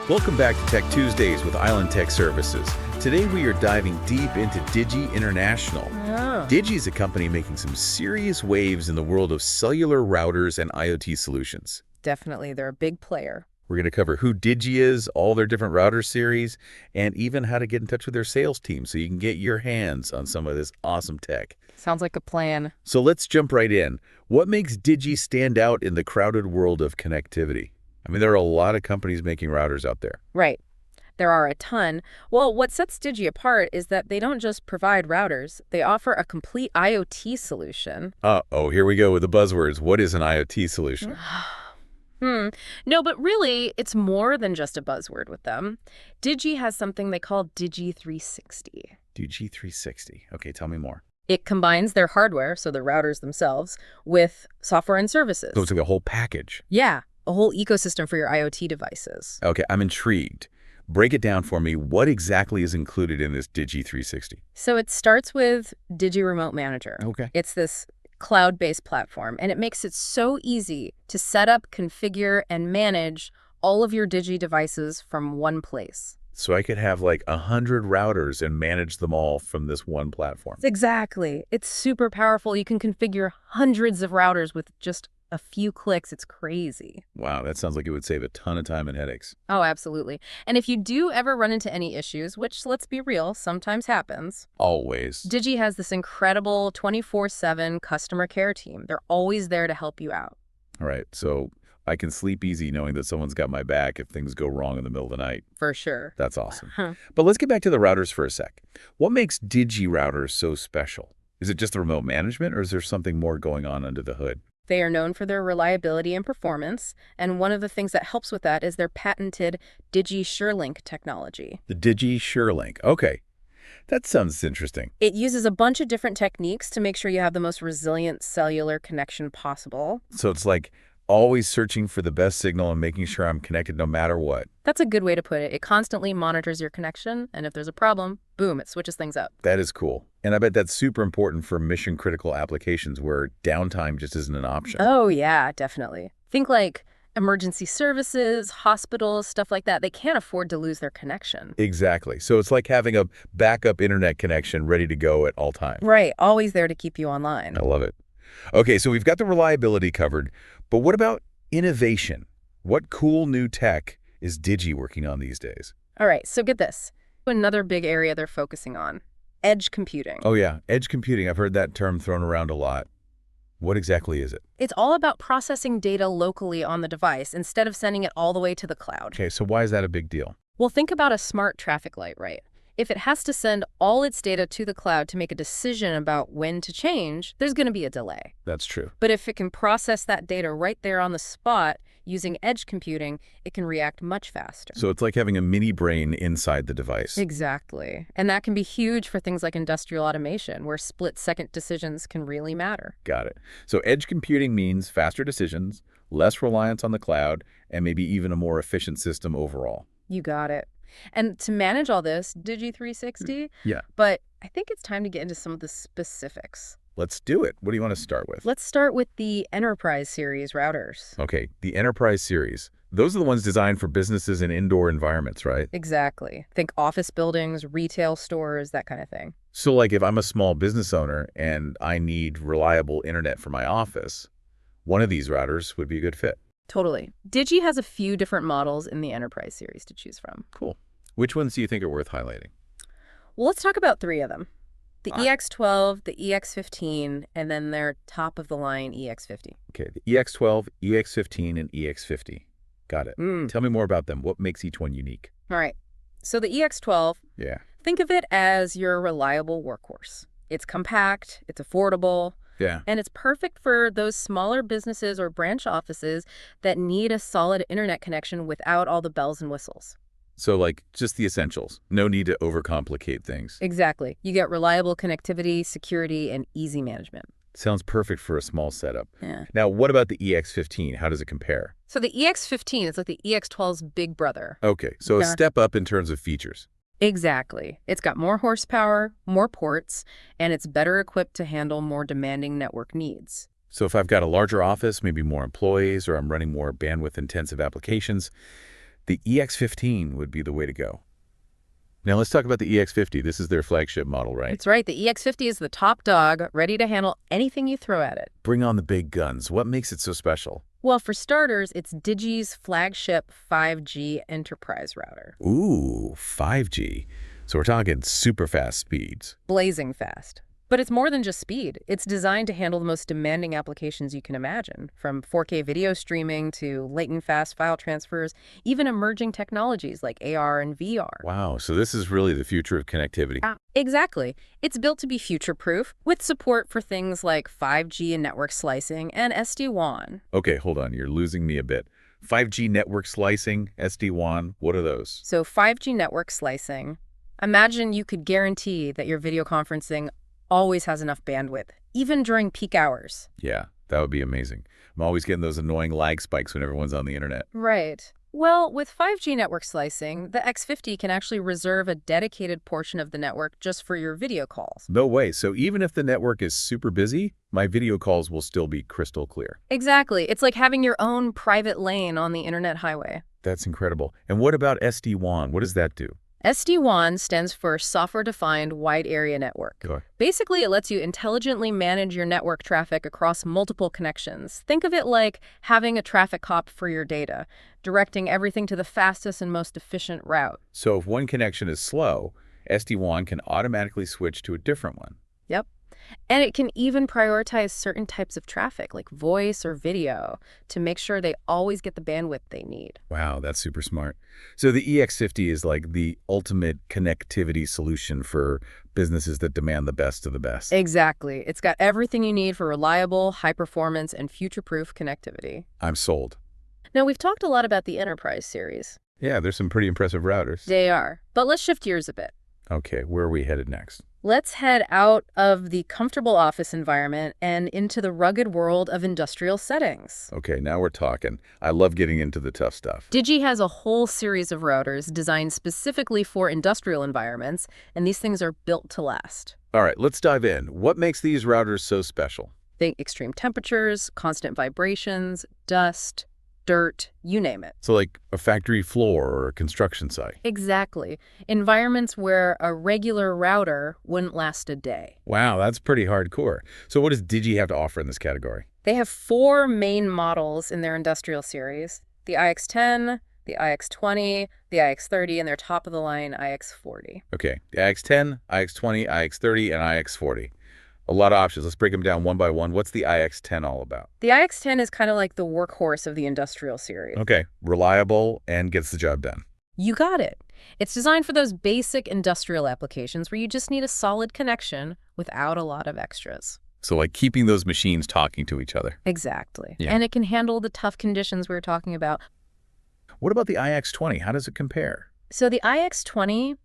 Welcome back to Tech Tuesdays with Island Tech Services. Today we are diving deep into Digi International. Oh. Digi is a company making some serious waves in the world of cellular routers and IoT solutions. Definitely, they're a big player. We're going to cover who Digi is, all their different router series, and even how to get in touch with their sales team so you can get your hands on some of this awesome tech. Sounds like a plan. So let's jump right in. What makes Digi stand out in the crowded world of connectivity? I mean, there are a lot of companies making routers out there. Right. There are a ton. Well, what sets Digi apart is that they don't just provide routers. They offer a complete IoT solution. Oh, here we go with the buzzwords. What is an IoT solution? No, but really, it's more than just a buzzword with them. Digi has something they call Digi360. Digi360. Okay, tell me more. It combines their hardware, so the routers themselves, with software and services. So it's like a whole package. Yeah, a whole ecosystem for your IoT devices. Okay, I'm intrigued. Break it down for me. What exactly is included in this Digi360? So it starts with Digi Remote Manager. Okay. It's this cloud-based platform, and it makes it so easy to set up, configure, and manage all of your Digi devices from one place. So I could have like 100 routers and manage them all from this one platform. Exactly. It's super powerful. You can configure hundreds of routers with just a few clicks. It's crazy. Wow, that sounds like it would save a ton of time and headaches. Oh, absolutely. And if you do ever run into any issues, which, let's be real, sometimes happens, Always. Digi has this incredible 24/7 customer care team. They're always there to help you out. All right, so I can sleep easy knowing that someone's got my back if things go wrong in the middle of the night. For sure. That's awesome. But let's get back to the routers for a sec. What makes Digi routers so special? Is it just the remote management, or is there something more going on under the hood? They are known for their reliability and performance, and one of the things that helps with that is their patented DigiSureLink technology. The DigiSureLink. Okay. That sounds interesting. It uses a bunch of different techniques to make sure you have the most resilient cellular connection possible. So it's like always searching for the best signal and making sure I'm connected no matter what. That's a good way to put it. It constantly monitors your connection, and if there's a problem, boom, it switches things up. That is cool. And I bet that's super important for mission-critical applications where downtime just isn't an option. Oh, yeah, definitely. Think like emergency services, hospitals, stuff like that. They can't afford to lose their connection. Exactly. So it's like having a backup internet connection ready to go at all times. Right, always there to keep you online. I love it. Okay, so we've got the reliability covered, but what about innovation? What cool new tech is Digi working on these days? All right, so get this. Another big area they're focusing on, edge computing. Oh yeah, edge computing. I've heard that term thrown around a lot. What exactly is it? It's all about processing data locally on the device instead of sending it all the way to the cloud. Okay, so why is that a big deal? Well, think about a smart traffic light, right? If it has to send all its data to the cloud to make a decision about when to change, there's going to be a delay. That's true. But if it can process that data right there on the spot using edge computing, it can react much faster. So it's like having a mini brain inside the device. Exactly. And that can be huge for things like industrial automation, where split-second decisions can really matter. Got it. So edge computing means faster decisions, less reliance on the cloud, and maybe even a more efficient system overall. You got it. And to manage all this, Digi360? Yeah. But I think it's time to get into some of the specifics. Let's do it. What do you want to start with? Let's start with the Enterprise series routers. Okay, the Enterprise series. Those are the ones designed for businesses and indoor environments, right? Exactly. Think office buildings, retail stores, that kind of thing. So like if I'm a small business owner and I need reliable internet for my office, one of these routers would be a good fit. Totally. Digi has a few different models in the Enterprise series to choose from. Cool. Which ones do you think are worth highlighting? Well, let's talk about three of them. The All right. EX12, the EX15, and then their top-of-the-line EX50. Okay, the EX12, EX15, and EX50. Got it. Tell me more about them. What makes each one unique? All right. So the EX12, Yeah. think of it as your reliable workhorse. It's compact, it's affordable, Yeah. and it's perfect for those smaller businesses or branch offices that need a solid internet connection without all the bells and whistles. So like just the essentials. No need to overcomplicate things. Exactly. You get reliable connectivity, security, and easy management. Sounds perfect for a small setup. Yeah. Now, what about the EX15? How does it compare? So the EX15 is like the EX12's big brother. Okay, so a Yeah. step up in terms of features. Exactly. It's got more horsepower, more ports, and it's better equipped to handle more demanding network needs. So if I've got a larger office, maybe more employees, or I'm running more bandwidth-intensive applications, The EX15 would be the way to go. Now let's talk about the EX50. This is their flagship model, right? That's right. The EX50 is the top dog, ready to handle anything you throw at it. Bring on the big guns. What makes it so special? Well, for starters, it's Digi's flagship 5G enterprise router. Ooh, 5G. So we're talking super fast speeds. Blazing fast. But it's more than just speed. It's designed to handle the most demanding applications you can imagine, from 4K video streaming to latent fast file transfers, even emerging technologies like AR and VR. Wow, so this is really the future of connectivity. Exactly. It's built to be future-proof, with support for things like 5G and network slicing and SD-WAN. Okay, hold on. You're losing me a bit. 5G network slicing, SD-WAN, what are those? So 5G network slicing, imagine you could guarantee that your video conferencing always has enough bandwidth, even during peak hours. Yeah, that would be amazing. I'm always getting those annoying lag spikes when everyone's on the internet. Right. Well, with 5G network slicing, the X50 can actually reserve a dedicated portion of the network just for your video calls. No way. So even if the network is super busy, my video calls will still be crystal clear. Exactly. It's like having your own private lane on the internet highway. That's incredible. And what about SD-WAN? What does that do? SD-WAN stands for Software-Defined Wide Area Network. Go. Basically, it lets you intelligently manage your network traffic across multiple connections. Think of it like having a traffic cop for your data, directing everything to the fastest and most efficient route. So if one connection is slow, SD-WAN can automatically switch to a different one. Yep. And it can even prioritize certain types of traffic, like voice or video, to make sure they always get the bandwidth they need. Wow, that's super smart. So the EX50 is like the ultimate connectivity solution for businesses that demand the best of the best. Exactly. It's got everything you need for reliable, high-performance, and future-proof connectivity. I'm sold. Now, we've talked a lot about the Enterprise series. Yeah, there's some pretty impressive routers. They are. But let's shift gears a bit. Okay, where are we headed next? Let's head out of the comfortable office environment and into the rugged world of industrial settings. Okay, now we're talking. I love getting into the tough stuff. Digi has a whole series of routers designed specifically for industrial environments, and these things are built to last. All right, let's dive in. What makes these routers so special? Think extreme temperatures, constant vibrations, dust, dirt, you name it. So like a factory floor or a construction site. Exactly. Environments where a regular router wouldn't last a day. Wow, that's pretty hardcore. So what does Digi have to offer in this category? They have 4 main models in their industrial series: the iX10, the iX20, the iX30, and their top-of-the-line iX40. Okay, the iX10, iX20, iX30, and iX40. A lot of options. Let's break them down one by one. What's the iX10 all about? The iX10 is kind of like the workhorse of the industrial series. Okay, reliable and gets the job done. You got it. It's designed for those basic industrial applications where you just need a solid connection without a lot of extras. So like keeping those machines talking to each other. Exactly. Yeah. And it can handle the tough conditions we were talking about. What about the iX20? How does it compare? So the iX20,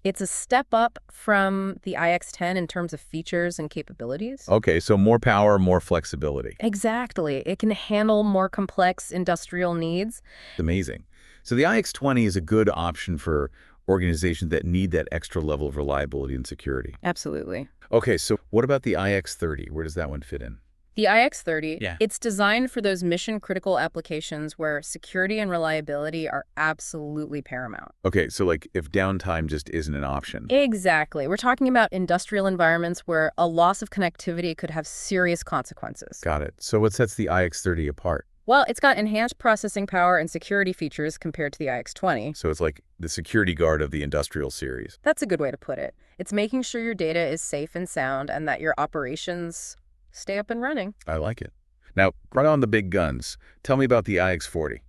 it's a step up from the iX10 in terms of features and capabilities. Okay, so more power, more flexibility. Exactly. It can handle more complex industrial needs. Amazing. So the iX20 is a good option for organizations that need that extra level of reliability and security. Absolutely. Okay, so what about the iX30? Where does that one fit in? The iX30, Yeah. it's designed for those mission-critical applications where security and reliability are absolutely paramount. Okay, so like if downtime just isn't an option. Exactly. We're talking about industrial environments where a loss of connectivity could have serious consequences. Got it. So what sets the iX30 apart? Well, it's got enhanced processing power and security features compared to the iX20. So it's like the security guard of the industrial series. That's a good way to put it. It's making sure your data is safe and sound and that your operations stay up and running. I like it. Now, right on the big guns. Tell me about the iX40.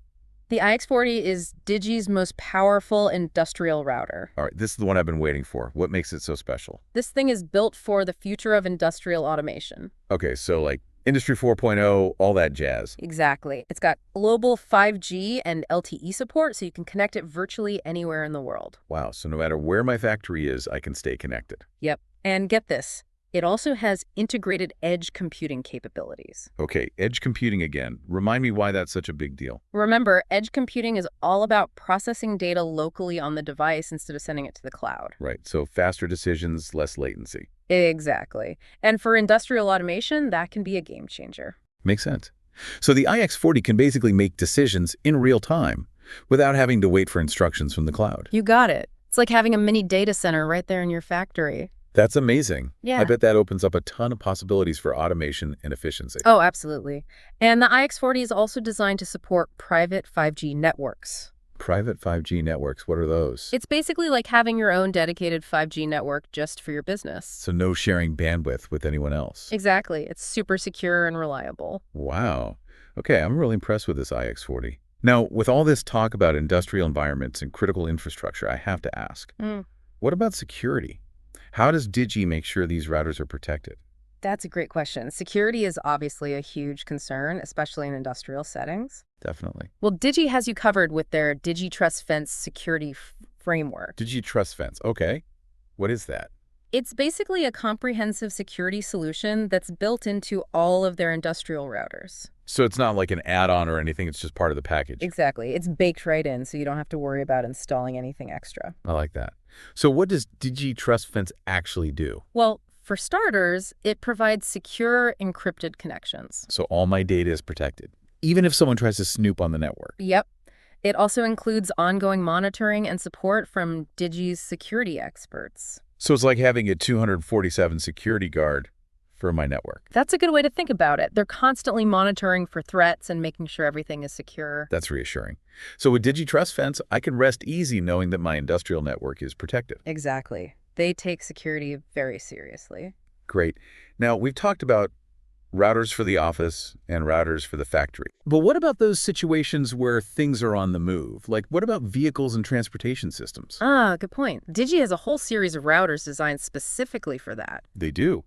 The iX40 is Digi's most powerful industrial router. All right, this is the one I've been waiting for. What makes it so special? This thing is built for the future of industrial automation. Okay, so like Industry 4.0, all that jazz. Exactly. It's got global 5G and LTE support, so you can connect it virtually anywhere in the world. Wow, so no matter where my factory is, I can stay connected. Yep. And get this. It also has integrated edge computing capabilities. Okay, edge computing again. Remind me why that's such a big deal. Remember, edge computing is all about processing data locally on the device instead of sending it to the cloud. Right, so faster decisions, less latency. Exactly. And for industrial automation, that can be a game changer. Makes sense. So the iX40 can basically make decisions in real time. without having to wait for instructions from the cloud. You got it. It's like having a mini data center right there in your factory. That's amazing. Yeah. I bet that opens up a ton of possibilities for automation and efficiency. Oh, absolutely. And the iX40 is also designed to support private 5G networks. Private 5G networks, what are those? It's basically like having your own dedicated 5G network just for your business. So no sharing bandwidth with anyone else. Exactly. It's super secure and reliable. Wow. Okay, I'm really impressed with this iX40. Now, with all this talk about industrial environments and critical infrastructure, I have to ask, what about security? How does Digi make sure these routers are protected? That's a great question. Security is obviously a huge concern, especially in industrial settings. Definitely. Well, Digi has you covered with their DigiTrustFence security framework. DigiTrustFence. Okay. What is that? It's basically a comprehensive security solution that's built into all of their industrial routers. So it's not like an add-on or anything, it's just part of the package. Exactly. It's baked right in, so you don't have to worry about installing anything extra. I like that. So what does DigiTrustFence actually do? Well, for starters, it provides secure encrypted connections. So all my data is protected, even if someone tries to snoop on the network. Yep. It also includes ongoing monitoring and support from Digi's security experts. So it's like having a 247 security guard for my network. That's a good way to think about it. They're constantly monitoring for threats and making sure everything is secure. That's reassuring. So with DigiTrustFence, I can rest easy knowing that my industrial network is protected. Exactly. They take security very seriously. Great. Now, we've talked about routers for the office and routers for the factory. But what about those situations where things are on the move? Like, what about vehicles and transportation systems? Ah, good point. Digi has a whole series of routers designed specifically for that. They do.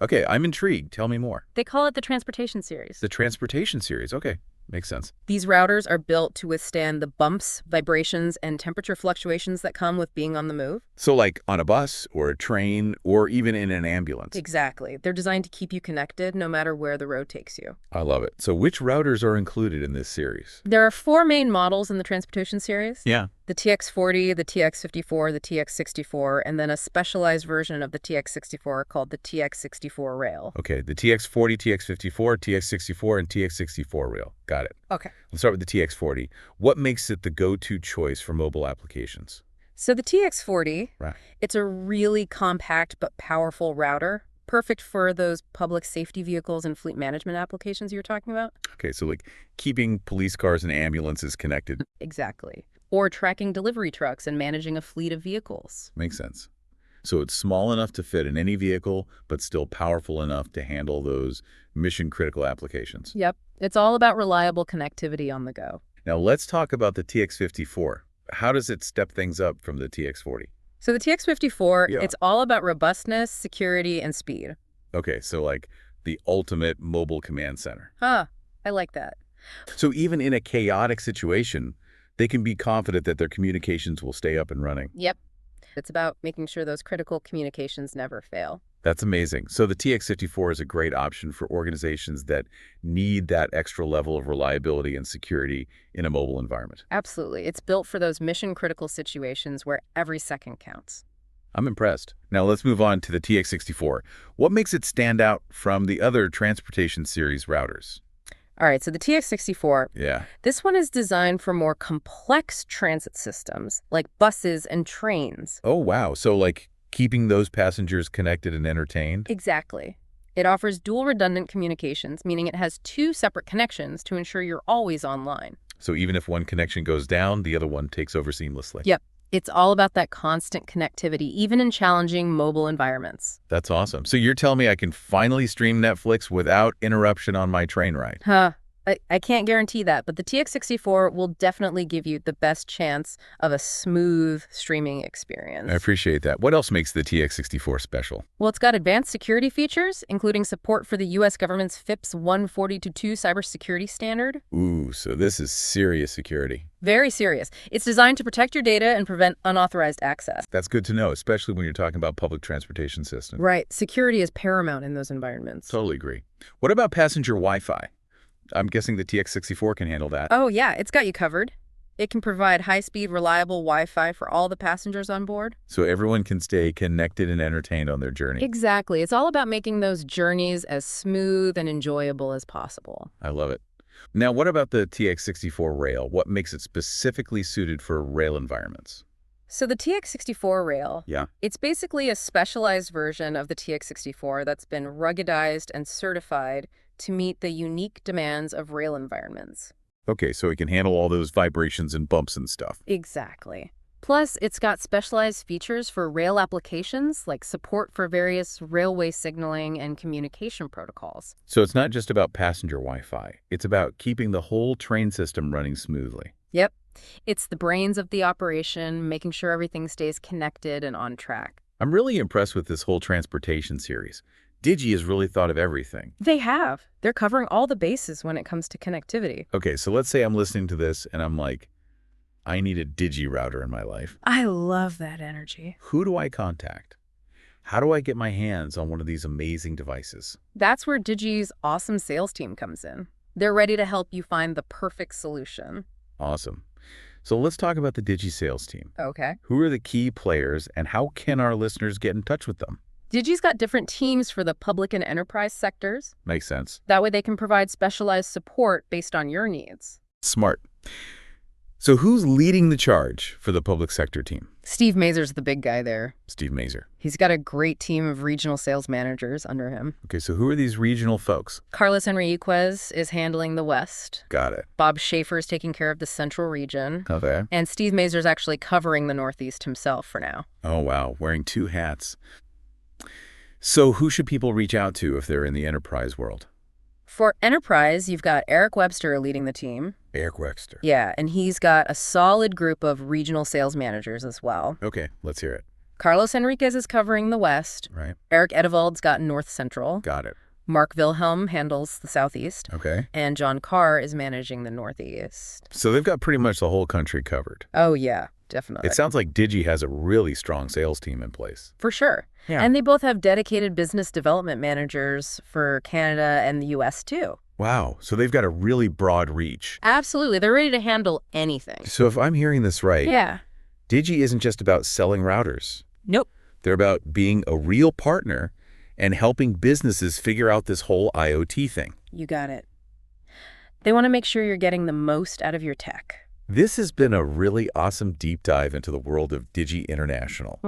Okay, I'm intrigued. Tell me more. They call it the transportation series. The transportation series. Okay, makes sense. These routers are built to withstand the bumps, vibrations, and temperature fluctuations that come with being on the move. So like on a bus or a train or even in an ambulance. Exactly. They're designed to keep you connected no matter where the road takes you. I love it. So which routers are included in this series? There are 4 main models in the transportation series. Yeah. The TX40, the TX54, the TX64, and then a specialized version of the TX64 called the TX65 Rail. Okay, the TX40, TX54, TX64, and TX64 Rail. Got it. Okay. Let's start with the TX40. What makes it the go-to choice for mobile applications? So the TX40, Right. it's a really compact but powerful router, perfect for those public safety vehicles and fleet management applications you were talking about. Okay, so like keeping police cars and ambulances connected. Exactly. Or tracking delivery trucks and managing a fleet of vehicles. Makes sense. So it's small enough to fit in any vehicle, but still powerful enough to handle those mission-critical applications. Yep. It's all about reliable connectivity on the go. Now let's talk about the TX54. How does it step things up from the TX40? So the TX54, Yeah. it's all about robustness, security, and speed. Okay, so like the ultimate mobile command center. Huh. I like that. So even in a chaotic situation, they can be confident that their communications will stay up and running. Yep. It's about making sure those critical communications never fail. That's amazing. So the TX54 is a great option for organizations that need that extra level of reliability and security in a mobile environment. Absolutely. It's built for those mission-critical situations where every second counts. I'm impressed. Now let's move on to the TX64. What makes it stand out from the other transportation series routers? All right, so the TX64, Yeah. this one is designed for more complex transit systems, like buses and trains. Oh, wow. So like keeping those passengers connected and entertained? Exactly. It offers dual redundant communications, meaning it has 2 separate connections to ensure you're always online. So even if one connection goes down, the other one takes over seamlessly. Yep. It's all about that constant connectivity, even in challenging mobile environments. That's awesome. So you're telling me I can finally stream Netflix without interruption on my train ride? Huh. I can't guarantee that, but the TX64 will definitely give you the best chance of a smooth streaming experience. I appreciate that. What else makes the TX64 special? Well, it's got advanced security features, including support for the U.S. government's FIPS 142.2 cybersecurity standard. Ooh, so this is serious security. Very serious. It's designed to protect your data and prevent unauthorized access. That's good to know, especially when you're talking about public transportation systems. Right. Security is paramount in those environments. Totally agree. What about passenger Wi-Fi? I'm guessing the TX64 can handle that. Oh, yeah, it's got you covered. It can provide high-speed, reliable Wi-Fi for all the passengers on board. So everyone can stay connected and entertained on their journey. Exactly. It's all about making those journeys as smooth and enjoyable as possible. I love it. Now, what about the TX64 Rail? What makes it specifically suited for rail environments? So the TX64 Rail, Yeah. it's basically a specialized version of the TX64 that's been ruggedized and certified to meet the unique demands of rail environments. Okay, so it can handle all those vibrations and bumps and stuff. Exactly. Plus, it's got specialized features for rail applications, like support for various railway signaling and communication protocols. So it's not just about passenger Wi-Fi. It's about keeping the whole train system running smoothly. Yep. It's the brains of the operation, making sure everything stays connected and on track. I'm really impressed with this whole transportation series. Digi has really thought of everything. They have. They're covering all the bases when it comes to connectivity. Okay, so let's say I'm listening to this and I'm like, I need a Digi router in my life. I love that energy. Who do I contact? How do I get my hands on one of these amazing devices? That's where Digi's awesome sales team comes in. They're ready to help you find the perfect solution. Awesome. So let's talk about the Digi sales team. Okay. Who are the key players and how can our listeners get in touch with them? Digi's got different teams for the public and enterprise sectors. Makes sense. That way they can provide specialized support based on your needs. Smart. So who's leading the charge for the public sector team? Steve Mazur's the big guy there. Steve Mazer. He's got a great team of regional sales managers under him. Okay, so who are these regional folks? Carlos Enriquez is handling the West. Got it. Bob Schaefer is taking care of the Central region. Okay. And Steve Mazur's actually covering the Northeast himself for now. Oh, wow. Wearing two hats. So who should people reach out to if they're in the enterprise world? For enterprise, you've got Eric Webster leading the team. Eric Webster. Yeah, and he's got a solid group of regional sales managers as well. Okay, let's hear it. Carlos Enriquez is covering the West. Right. Eric Edevald's got North Central. Got it. Mark Wilhelm handles the Southeast. Okay. And John Carr is managing the Northeast. So they've got pretty much the whole country covered. Oh, yeah, definitely. It sounds like Digi has a really strong sales team in place. For sure. Yeah. And they both have dedicated business development managers for Canada and the U.S. too. Wow, so they've got a really broad reach. Absolutely. They're ready to handle anything. So if I'm hearing this right, Yeah. Digi isn't just about selling routers. Nope. They're about being a real partner and helping businesses figure out this whole IoT thing. You got it. They want to make sure you're getting the most out of your tech. This has been a really awesome deep dive into the world of Digi International.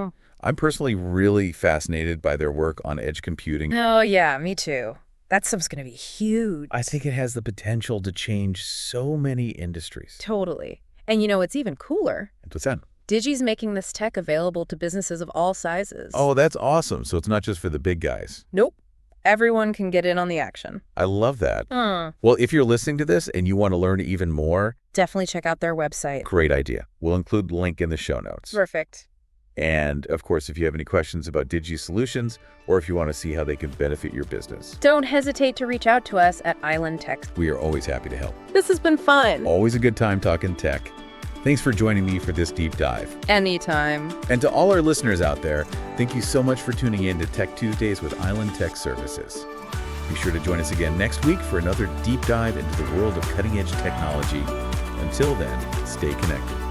I'm personally really fascinated by their work on edge computing. Oh, yeah, me too. That stuff's going to be huge. I think it has the potential to change so many industries. Totally. And you know, it's even cooler. What's that? Digi's making this tech available to businesses of all sizes. Oh, that's awesome. So it's not just for the big guys. Nope. Everyone can get in on the action. I love that. Well, if you're listening to this and you want to learn even more, definitely check out their website. Great idea. We'll include the link in the show notes. Perfect. And, of course, if you have any questions about Digi solutions or if you want to see how they can benefit your business, don't hesitate to reach out to us at Island Tech. we are always happy to help. This has been fun. Always a good time talking tech. Thanks for joining me for this deep dive. Anytime. And to all our listeners out there, thank you so much for tuning in to Tech Tuesdays with Island Tech Services. Be sure to join us again next week for another deep dive into the world of cutting-edge technology. Until then, stay connected.